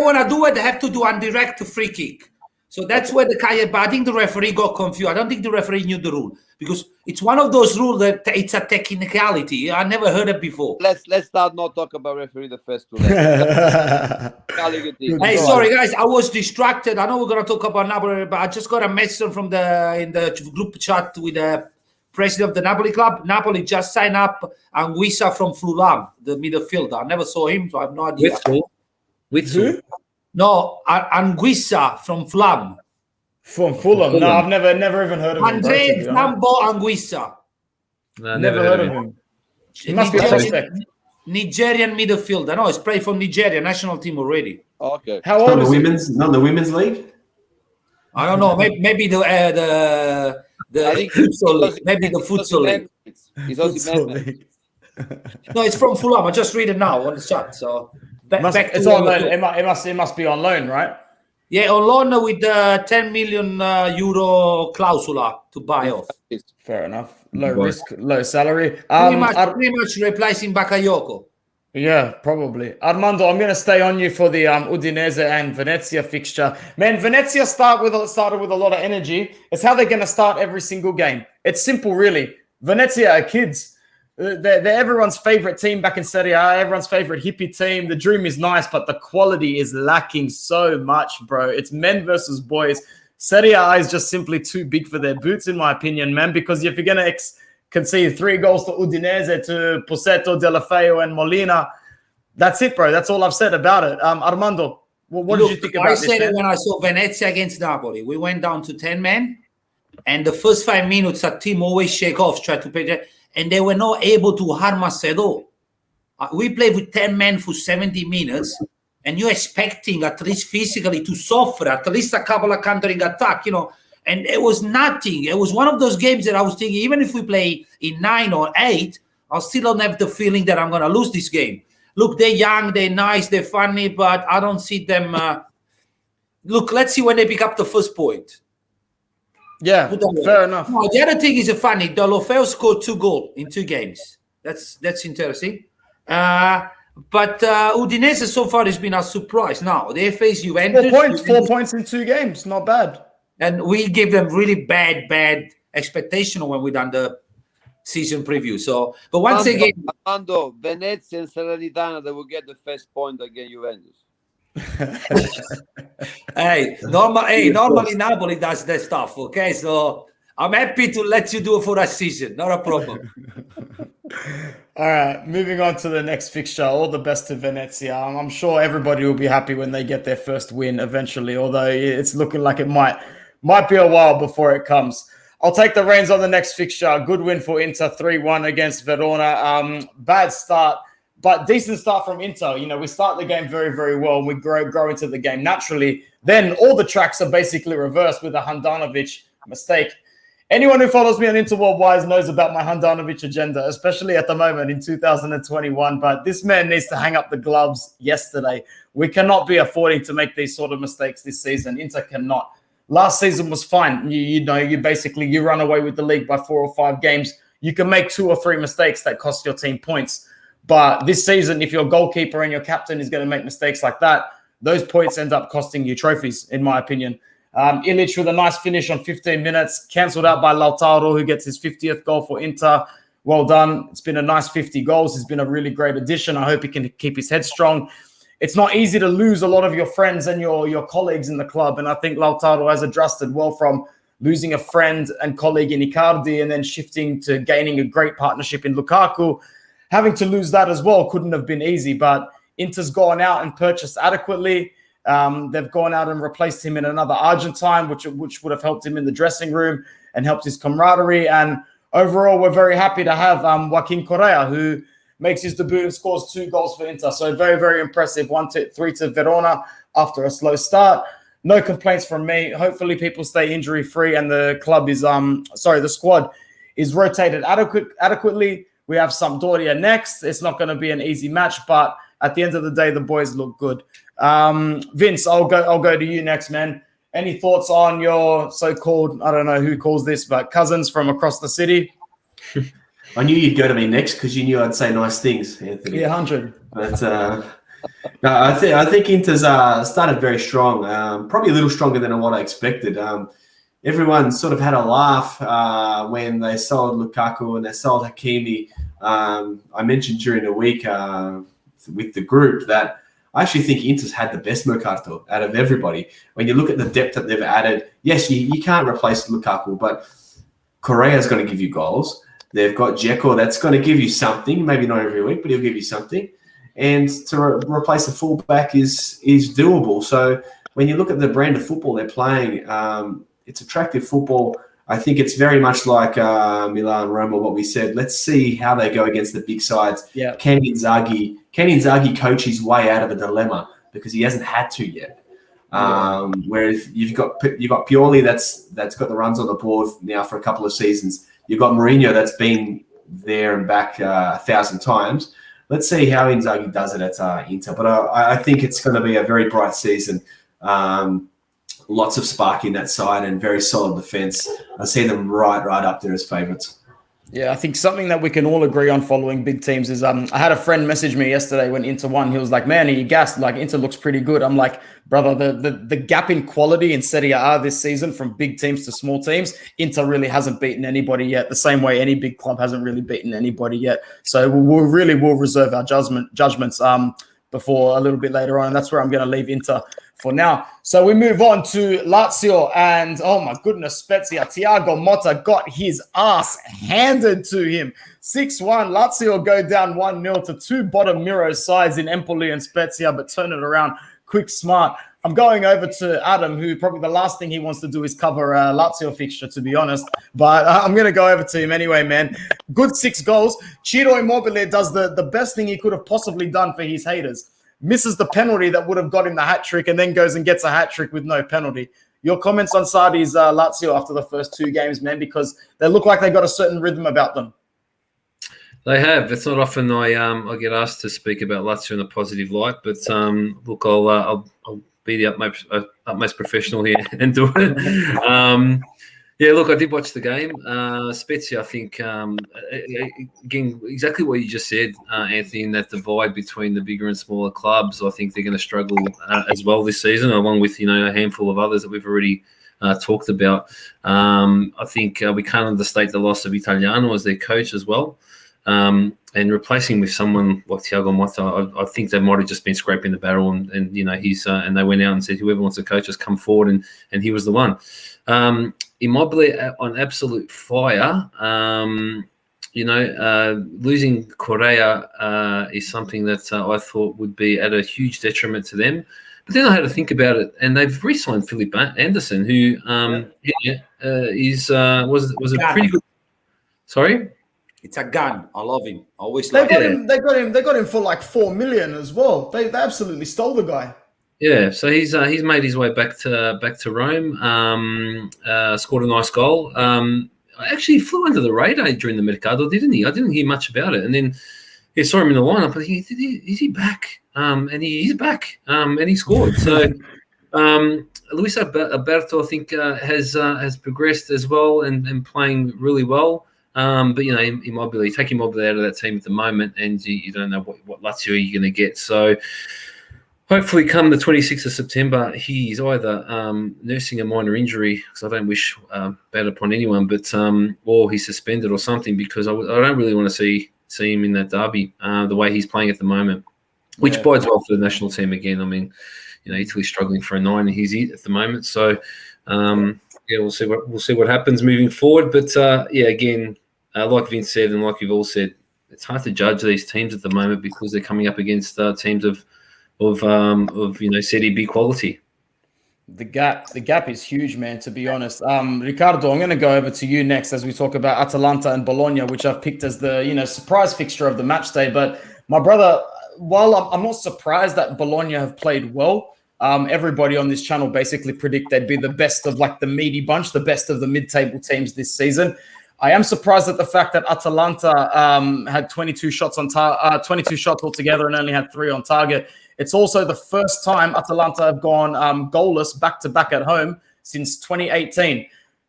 want to do it, they have to do a direct free kick. So that's where the Cagliari. But I think the referee got confused. I don't think the referee knew the rule because it's one of those rules that it's a technicality. I never heard it before. Let's start not talk about referee the first two. Hey, sorry guys, I was distracted. I know we're gonna talk about Napoli, but I just got a message in the group chat with the president of the Napoli club. Napoli just signed up Anguissa from Fulham, the midfielder. I never saw him, so I have no idea. With who? No, Anguissa from Fulham. From Fulham? No, I've never even heard of him. Andre Flambo Anguissa. No, never heard of him. He must be a suspect. Nigerian midfielder. No, he's played for Nigeria national team already. Okay. How old is he? Not the women's league? I don't know. Maybe the futsal league. Maybe the futsal league. No, it's from Fulham. I just read it now on the chat. So it's on loan. It must be on loan, right? Yeah, on loan with the 10 million euro clausula to buy off. Fair enough. Low risk, low salary. Pretty much replacing Bakayoko. Yeah, probably. Armando, I'm going to stay on you for the Udinese and Venezia fixture. Man, Venezia started with a lot of energy. It's how they're going to start every single game. It's simple, really. Venezia are kids. They're everyone's favorite team back in Serie A, everyone's favorite hippie team. The dream is nice, but the quality is lacking so much, bro. It's men versus boys. Serie A is just simply too big for their boots, in my opinion, man, because if you're going to concede 3 goals to Udinese, to Posetto, Delafeo, and Molina, that's it, bro. That's all I've said about it. Armando, what did you think about this? I said it when I saw Venezia against Napoli. We went down to 10 men, and the first 5 minutes, a team always shake off, try to play, and they were not able to harm us at all. We played with 10 men for 70 minutes, and you're expecting at least physically to suffer, at least a couple of countering attack, and it was nothing. It was one of those games that I was thinking, even if we play in 9 or 8, I still don't have the feeling that I'm going to lose this game. Look, they're young, they're nice, they're funny, but I don't see them. Look, let's see when they pick up the first point. Yeah, fair enough. No, the other thing is funny. Delafeo scored 2 goals in 2 games. That's interesting. But Udinese so far has been a surprise. Now they face Juventus. 4 points in 2 games, not bad. And we gave them really bad expectation when we done the season preview. So, but once again, Armando, Venezia and Salernitana, they will get the first point against Juventus. Normally Napoli does that stuff. Okay, so I'm happy to let you do it for a season. Not a problem. All right, moving on to the next fixture. All the best to Venezia. I'm sure everybody will be happy when they get their first win eventually, although it's looking like it might be a while before it comes. I'll take the reins on the next fixture. Good win for Inter, 3-1 against Verona. Bad start, but decent start from Inter. We start the game very, very well, and we grow into the game naturally. Then all the tracks are basically reversed with a Handanovic mistake. Anyone who follows me on Interworld Wise knows about my Handanovic agenda, especially at the moment in 2021. But this man needs to hang up the gloves yesterday. We cannot be affording to make these sort of mistakes this season. Inter cannot. Last season was fine. You run away with the league by 4 or 5 games. You can make 2 or 3 mistakes that cost your team points. But this season, if your goalkeeper and your captain is going to make mistakes like that, those points end up costing you trophies, in my opinion. Ilic with a nice finish on 15 minutes, cancelled out by Lautaro, who gets his 50th goal for Inter. Well done. It's been a nice 50 goals. He's been a really great addition. I hope he can keep his head strong. It's not easy to lose a lot of your friends and your colleagues in the club, and I think Lautaro has adjusted well from losing a friend and colleague in Icardi and then shifting to gaining a great partnership in Lukaku. Having to lose that as well couldn't have been easy, but Inter's gone out and purchased adequately. They've gone out and replaced him in another Argentine, which would have helped him in the dressing room and helped his camaraderie. And overall, we're very happy to have Joaquin Correa, who makes his debut and scores 2 goals for Inter. So very, very impressive. 1-3 to Verona after a slow start. No complaints from me. Hopefully people stay injury-free and the club is, the squad is rotated adequately. We have Sampdoria next. It's not going to be an easy match, but at the end of the day, the boys look good. Vince, I'll go to you next, man. Any thoughts on your so-called, I don't know who calls this, but cousins from across the city? I knew you'd go to me next because you knew I'd say nice things, Anthony. Yeah, 100. But no, I think Inter's started very strong. Probably a little stronger than what I expected. Everyone sort of had a laugh when they sold Lukaku and they sold Hakimi. I mentioned during the week with the group that I actually think Inter's had the best mercato out of everybody. When you look at the depth that they've added, yes, you can't replace Lukaku, but Correa's going to give you goals. They've got Dzeko that's going to give you something, maybe not every week, but he'll give you something. And to replace a fullback is doable. So when you look at the brand of football they're playing, it's attractive football. I think it's very much like Milan, Roma, what we said. Let's see how they go against the big sides. Yeah. Can Inzaghi coach his way out of a dilemma because he hasn't had to yet? Whereas you've got Pioli that's got the runs on the board now for a couple of seasons. You've got Mourinho that's been there and back 1,000 times. Let's see how Inzaghi does it at Inter. But I think it's going to be a very bright season. Lots of spark in that side and very solid defence. I see them right up there as favourites. Yeah, I think something that we can all agree on following big teams is I had a friend message me yesterday when Inter won. He was like, man, are you gassed? Like, Inter looks pretty good. I'm like, brother, the gap in quality in Serie A this season from big teams to small teams, Inter really hasn't beaten anybody yet, the same way any big club hasn't really beaten anybody yet. So we'll reserve our judgments before a little bit later on. And that's where I'm going to leave Inter for now. So we move on to Lazio and, oh my goodness, Spezia. Thiago Motta got his ass handed to him. 6-1. Lazio go down 1-0 to 2 bottom mirror sides in Empoli and Spezia, but turn it around quick, smart. I'm going over to Adam, who probably the last thing he wants to do is cover a Lazio fixture, to be honest. But I'm going to go over to him anyway, man. Good 6 goals. Ciro Immobile does the best thing he could have possibly done for his haters. Misses the penalty that would have got him the hat-trick and then goes and gets a hat-trick with no penalty. Your comments on Sardi's Lazio after the first 2 games, man, because they look like they got a certain rhythm about them. They have. It's not often I get asked to speak about Lazio in a positive light, but look, I'll be the utmost professional here and do it. Yeah, look, I did watch the game. Spezia, I think, again, exactly what you just said, Anthony, in that divide between the bigger and smaller clubs, I think they're going to struggle as well this season, along with, a handful of others that we've already talked about. I think we can't understate the loss of Italiano as their coach as well. And replacing with someone like Thiago Motta, I think they might have just been scraping the barrel, and he's and they went out and said, whoever wants to coach us, come forward, and he was the one. Immobile on absolute fire. Losing Correa is something that I thought would be at a huge detriment to them. But then I had to think about it, and they've re-signed Philip Anderson, who was a pretty good. Sorry. It's a gun. I love him. I always They like got him. They got him for like 4 million as well. They absolutely stole the guy. Yeah, so he's made his way back to Rome. Scored a nice goal. actually flew under the radar during the Mercato, didn't he? I didn't hear much about it. And then saw him in the lineup. I think, is he back? And he's back. And he scored. So Luis Alberto, I think, has progressed as well and playing really well. But, Immobile, take Immobile out of that team at the moment, and you don't know what Lazio you're going to get. So hopefully come the 26th of September, he's either nursing a minor injury, because I don't wish bad upon anyone, but or he's suspended or something, because I don't really want to see him in that derby the way he's playing at the moment, which bodes well for the national team again. I mean, Italy's struggling for a 9, and he's at the moment. So, we'll see what happens moving forward. But again, like Vince said, and like you've all said, it's hard to judge these teams at the moment because they're coming up against teams of Serie B quality. The gap is huge, man, to be honest. Riccardo, I'm going to go over to you next as we talk about Atalanta and Bologna, which I've picked as the surprise fixture of the match day. But my brother, while I'm not surprised that Bologna have played well, everybody on this channel basically predict they'd be the best of the meaty bunch, the best of the mid-table teams this season. I am surprised at the fact that Atalanta had 22 shots 22 shots altogether and only had 3 on target. It's also the first time Atalanta have gone goalless back-to-back at home since 2018.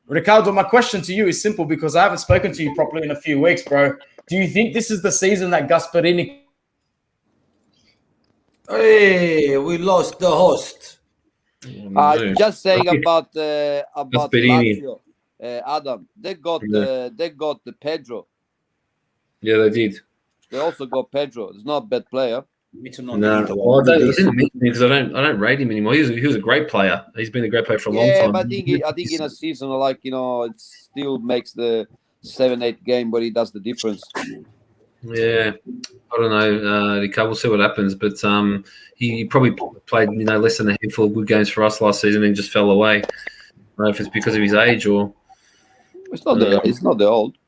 Riccardo, my question to you is simple because I haven't spoken to you properly in a few weeks, bro. Do you think this is the season that Gasperini... Hey, we lost the host. Just saying about Lazio, Adam, they got the Pedro. Yeah, they did. They also got Pedro. He's not a bad player. I didn't meet him because I don't rate him anymore. He was a great player. He's been a great player for a long time. But I think in a season it still makes the 7-8 game where he does the difference. Yeah, I don't know. Riccardo, we'll see what happens. But he probably played less than a handful of good games for us last season and just fell away. I don't know if it's because of his age or it's not the old.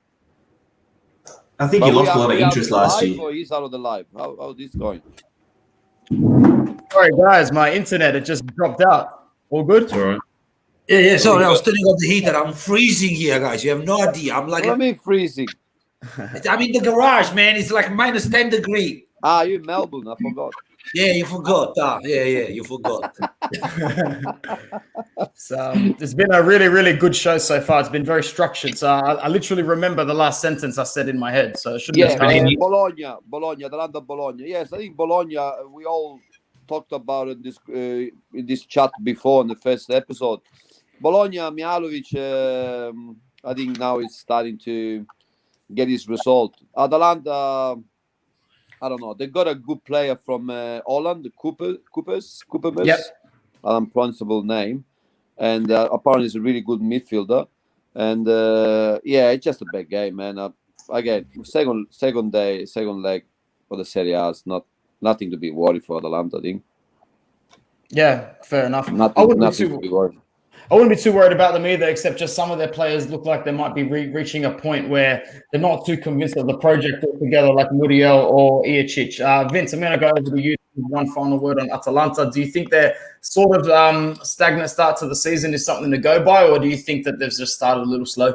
I think he lost a lot of interest last year. Or he's out of the live. How is this going? Sorry, guys, my internet it just dropped out. All good? it's all right. Yeah. Sorry, I was turning off the heater. I'm freezing here, guys. You have no idea. I'm like, What do you mean freezing? I'm in the garage, man. It's like minus 10 degrees. You're in Melbourne. I forgot. Yeah, you forgot. You forgot. So it's been a really, really good show so far. It's been very structured. So I literally remember the last sentence I said in my head. So it shouldn't have Bologna, Atalanta, Bologna. Yes, I think Bologna. We all talked about it in this chat before in the first episode. Bologna, Mihajlovic. I think now it's starting to get his result. Atalanta. I don't know. They got a good player from Holland, Coopers. Yep. Unpronounceable name. And apparently he's a really good midfielder. And it's just a bad game, man. Again, second leg for the Serie A is nothing to be worried for Atalanta, I think. Yeah, fair enough. Nothing to be worried. I wouldn't be too worried about them either, except just some of their players look like they might be reaching a point where they're not too convinced of the project altogether, like Muriel or Iachich. Vince, I'm going to go over to you. One final word on Atalanta. Do you think their sort of stagnant start to the season is something to go by, or do you think that they've just started a little slow?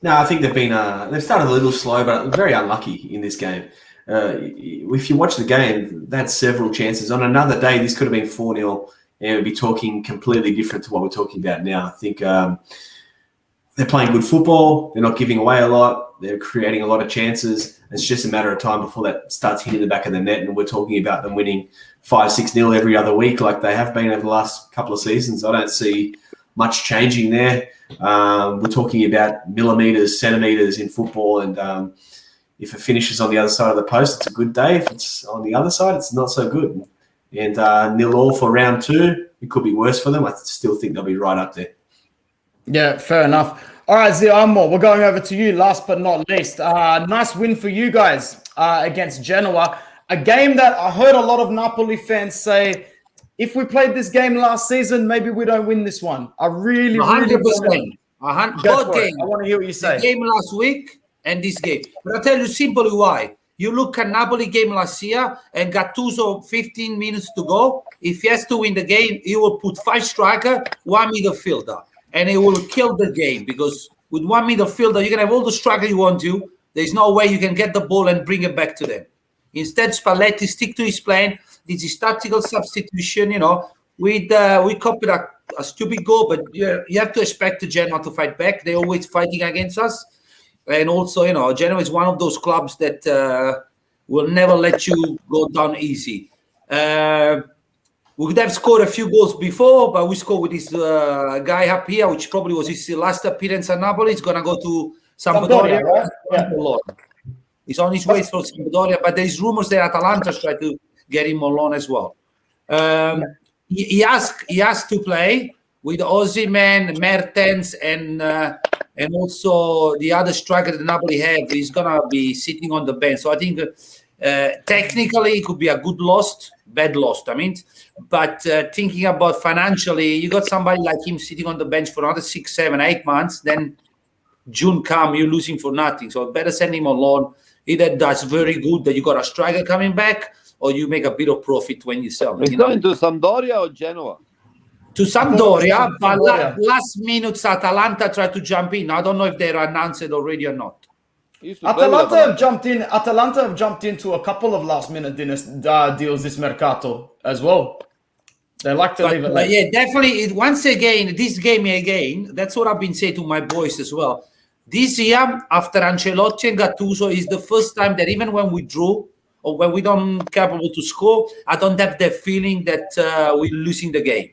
No, I think they've started a little slow, but very unlucky in this game. If you watch the game, they had several chances. On another day, this could have been 4-0. And we'd be talking completely different to what we're talking about now. I think they're playing good football. They're not giving away a lot. They're creating a lot of chances. It's just a matter of time before that starts hitting the back of the net. And we're talking about them winning 5-6-0 every other week like they have been over the last couple of seasons. I don't see much changing there. We're talking about millimetres, centimetres in football. And if it finishes on the other side of the post, it's a good day. If it's on the other side, it's not so good. And 0-0 for round 2. It could be worse for them. I still think they'll be right up there. Yeah, fair enough. All right, Armando, we're going over to you last but not least. Nice win for you guys against Genoa. A game that I heard a lot of Napoli fans say, if we played this game last season, maybe we don't win this one. I really, 100%. Both games. I want to hear what you say. The game last week and this game. But I'll tell you simply why. You look at Napoli game last year and Gattuso 15 minutes to go. If he has to win the game, he will put 5 striker, 1 midfielder, and he will kill the game because with one midfielder, you can have all the striker you want to. There's no way you can get the ball and bring it back to them. Instead, Spalletti stick to his plan. This is tactical substitution. We copied a stupid goal, but you have to expect the Genoa to fight back. They're always fighting against us. And also, Genoa is one of those clubs that will never let you go down easy. We could have scored a few goals before, but we scored with this guy up here, which probably was his last appearance at Napoli. He's going to go to Sampdoria. Right? Yeah. He's on his way for Sampdoria, but there's rumors that Atalanta try to get him on loan as well. He asked to play with Osimhen, Mertens, and also the other striker that Napoli have. He's gonna be sitting on the bench. So I think technically it could be a good loss, bad loss. I mean, but thinking about financially, you got somebody like him sitting on the bench for another 6, 7, 8 months. Then June come, you're losing for nothing. So better send him on loan. Either that's very good that you got a striker coming back, or you make a bit of profit when you sell. He's going to Sampdoria or Genoa? To Sampdoria, but last minute Atalanta tried to jump in. I don't know if they're announced already or not. Atalanta have jumped into a couple of last-minute deals this mercato as well. They like to leave it late. Yeah, definitely. Once again, this game again, that's what I've been saying to my boys as well. This year, after Ancelotti and Gattuso, is the first time that even when we draw or when we don't capable to score, I don't have the feeling that we're losing the game.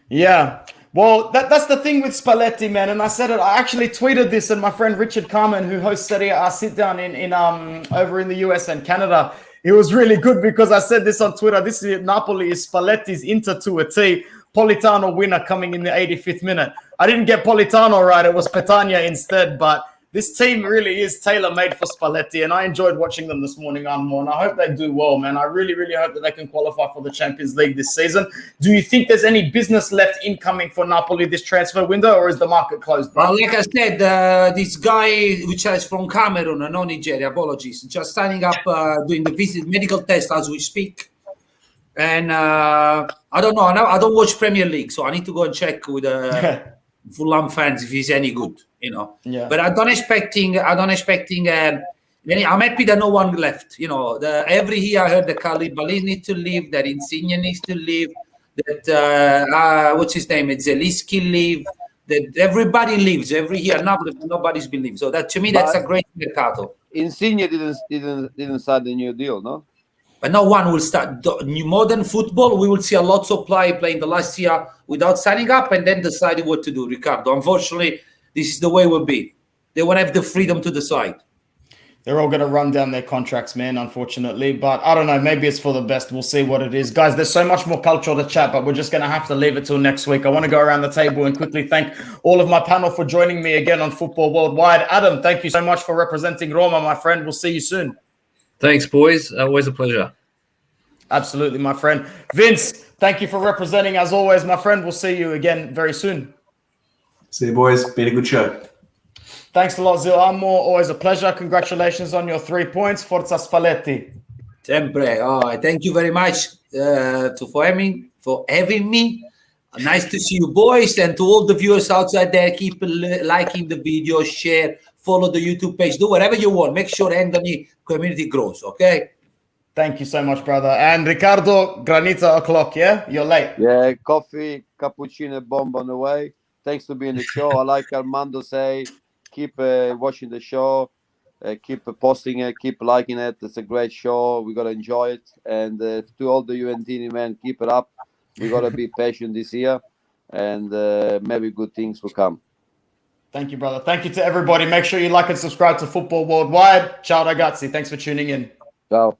Yeah. Well, that's the thing with Spalletti, man. And I said it. I actually tweeted this, and my friend Richard Carmen, who hosts Serie A sit down in over in the US and Canada, it was really good because I said this on Twitter. This is Napoli is Spalletti's Inter to a T. Politano winner coming in the 85th minute. I didn't get Politano right. It was Petagna instead. But this team really is tailor-made for Spalletti, and I enjoyed watching them this morning, Armando, and I hope they do well, man. I really, really hope that they can qualify for the Champions League this season. Do you think there's any business left incoming for Napoli this transfer window, or is the market closed, bro? Well, like I said, this guy, which is from Cameroon, not Nigeria, apologies, just signing up, doing the medical test as we speak. And I don't know. I don't watch Premier League, so I need to go and check with Fulham fans if he's any good, Yeah. But I'm expecting. I'm happy that no one left. Every year I heard that Koulibaly needs to leave, that Insigne needs to leave, that what's his name, Zielinski leave, that everybody leaves every year. Nobody's been leaving. So that to me, that's a great mercato. Insigne didn't sign the new deal, no? But no one will start new modern football. We will see a lot of playing the last year without signing up and then deciding what to do, Riccardo. Unfortunately, this is the way it will be. They won't have the freedom to decide. They're all going to run down their contracts, man, unfortunately. But I don't know. Maybe it's for the best. We'll see what it is. Guys, there's so much more culture to chat, but we're just going to have to leave it till next week. I want to go around the table and quickly thank all of my panel for joining me again on Football Worldwide. Adam, thank you so much for representing Roma, my friend. We'll see you soon. Thanks, boys. Always a pleasure. Absolutely, my friend. Vince, thank you for representing as always, my friend. We'll see you again very soon. See you, boys. Been a good show. Thanks a lot, Zil Armour. Always a pleasure. Congratulations on your 3 points. Forza Spalletti. Sempre. Oh, thank you very much for having me. Nice to see you, boys. And to all the viewers outside there, keep liking the video, share, follow the YouTube page, do whatever you want. Make sure Anthony community grows, okay? Thank you so much, brother. And Riccardo, Granita o'clock, yeah? You're late. Yeah, coffee, cappuccino, bomb on the way. Thanks for being the show. I like Armando say, keep watching the show, keep posting it, keep liking it. It's a great show. We got to enjoy it. And to all the Juventini men, keep it up. We got to be patient this year, and maybe good things will come. Thank you, brother. Thank you to everybody. Make sure you like and subscribe to Football Worldwide. Ciao, ragazzi. Thanks for tuning in. Ciao.